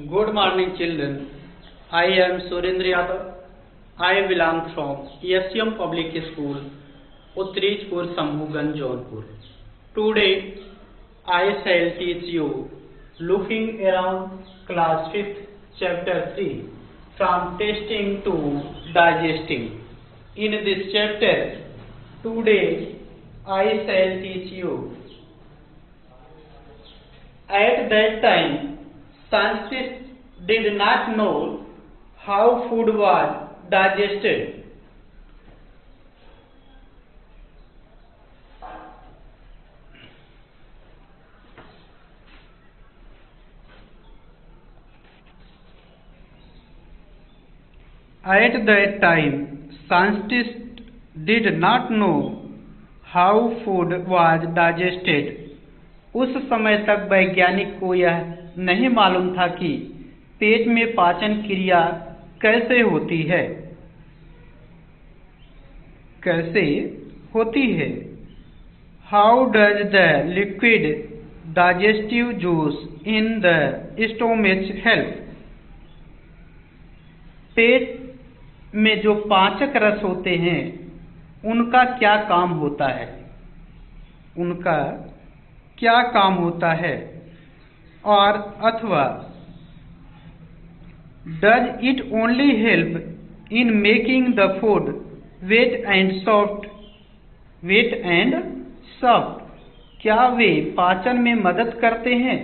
Good morning, children. I am Surendra Yadav. I belong from SCM Public School, Uttrijpur, Sambhuganj, Jaunpur. Today, I shall teach you looking around class 5th, chapter 3, from tasting to digesting. In this chapter, today, I shall teach you. At that time, scientists did not know how food was digested. At that time, scientists did not know how food was digested. उस समय तक वैज्ञानिक को यह नहीं मालूम था कि पेट में पाचन क्रिया कैसे होती है। How does the liquid digestive juice in the stomach help. पेट में जो पाचक रस होते हैं उनका क्या काम होता है, और अथवा does it only help in making the food wet and soft. क्या वे पाचन में मदद करते हैं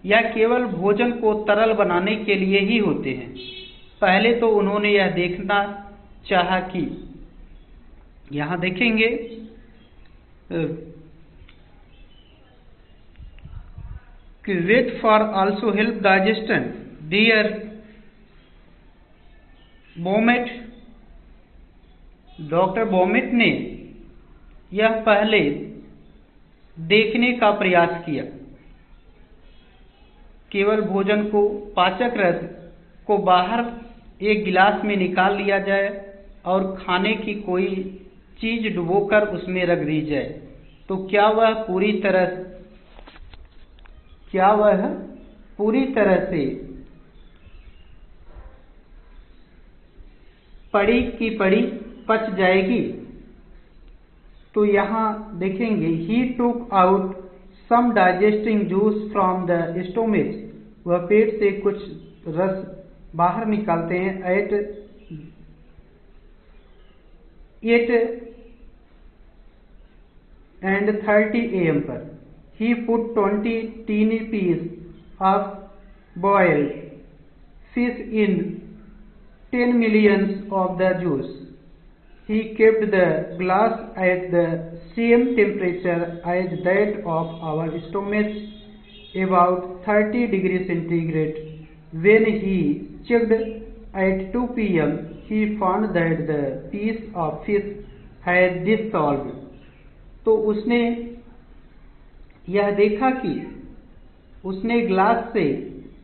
या केवल भोजन को तरल बनाने के लिए ही होते हैं। पहले तो उन्होंने यह देखना चाहा कि यहाँ देखेंगे कि wait for also help digestion. Dear Beaumont, doctor Beaumont ने यह पहले देखने का प्रयास किया। केवल भोजन को, पाचक रस को बाहर एक गिलास में निकाल लिया जाए और खाने की कोई चीज डुबोकर उसमें रख दी जाए, तो क्या वह पूरी तरह से पड़ी की पड़ी पच जाएगी। तो यहाँ देखेंगे he took out some digesting juice from the stomach. वह पेट से कुछ रस बाहर निकालते हैं। एट 8:30 AM पर he put 20 teeny pieces of boiled fish in 10 millions of the juice. He kept the glass at the same temperature as that of our stomach, about 30 degrees centigrade. When he checked at 2 PM, he found that the piece of fish had dissolved. तो उसने यह देखा कि उसने glass से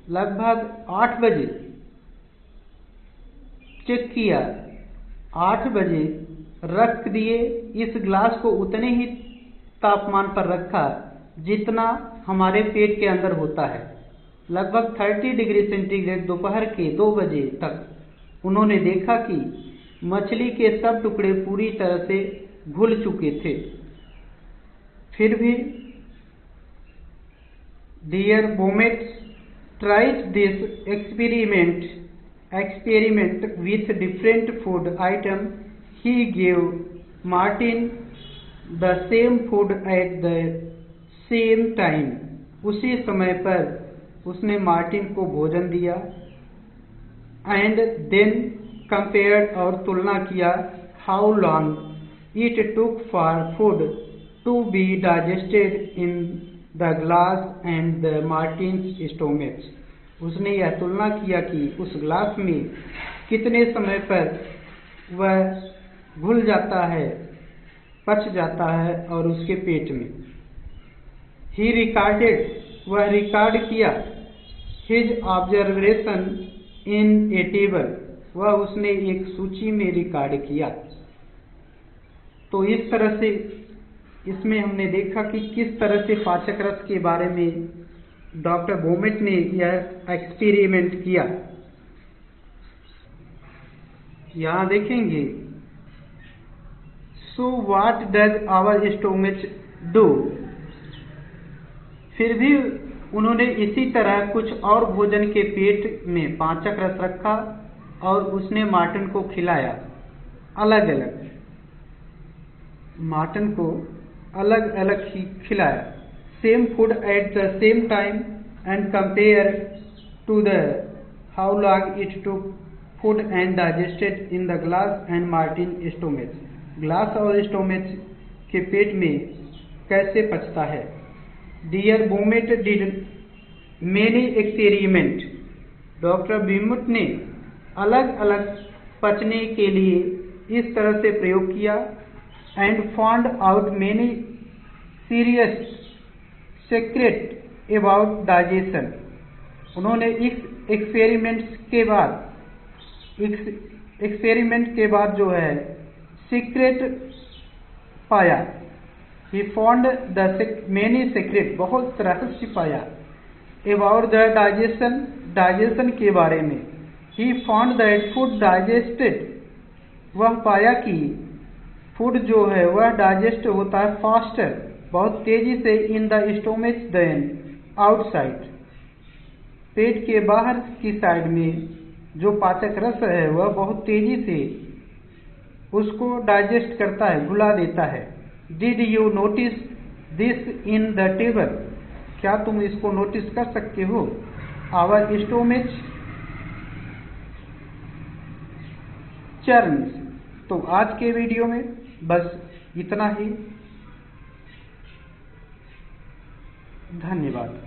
लगभग 8 बजे check किया, 8 बजे रख दिए। इस ग्लास को उतने ही तापमान पर रखा जितना हमारे पेट के अंदर होता है, लगभग 30 डिग्री सेंटीग्रेड। दोपहर के 2 बजे तक उन्होंने देखा कि मछली के सब टुकड़े पूरी तरह से घुल चुके थे। फिर भी dear Beaumont tried this experiment with different food item. He gave Martin the same food at the same time. उसी समय पर उसने मार्टिन को भोजन दिया। एंड देन कंपेयर्ड, और तुलना किया, how long it took for food to be digested in the glass and the Martin's stomach. उसने यह तुलना किया कि उस ग्लास में कितने समय पर वह घुल जाता है, पच जाता है, और उसके पेट में। ही रिकॉर्डेड, वह रिकॉर्ड किया। हिज ऑब्जर्वेशन इन ए टेबल, वह उसने एक सूची में रिकॉर्ड किया। तो इस तरह से इसमें हमने देखा कि किस तरह से पाचक रस के बारे में डॉक्टर बोमेट ने यह एक्सपेरिमेंट किया। यहाँ देखेंगे, so what does our stomach do. फिर भी उन्होंने इसी तरह कुछ और भोजन के पेट में पाचक रस रखा और उसने मार्टिन को खिलाया। अलग अलग मार्टिन को अलग अलग खिलाया। Same food at the same time and compare to the how long it took food and digested in the glass and Martin stomach. Glass और स्टोमच के पेट में कैसे पचता है। Dear Beaumont did many experiment. Doctor Beaumont ने अलग अलग पचने के लिए इस तरह से प्रयोग किया। And found out many serious secret about digestion. उन्होंने इस एक्सपेरिमेंट के बाद जो है सीक्रेट पाया। He found the many secret, बहुत रहस्य पाया। अबाउट द डाइजेशन के बारे में। He found that food digested, वह पाया कि फूड जो है वह डाइजेस्ट होता है फास्टर, बहुत तेजी से, in the stomach then outside, पेट के बाहर की साइड में जो पाचक रस है वह बहुत तेजी से उसको डाइजेस्ट करता है, घुला देता है। Did you notice this in the table. क्या तुम इसको नोटिस कर सकते हो। Our stomach churns. तो आज के वीडियो में बस इतना ही। धन्यवाद।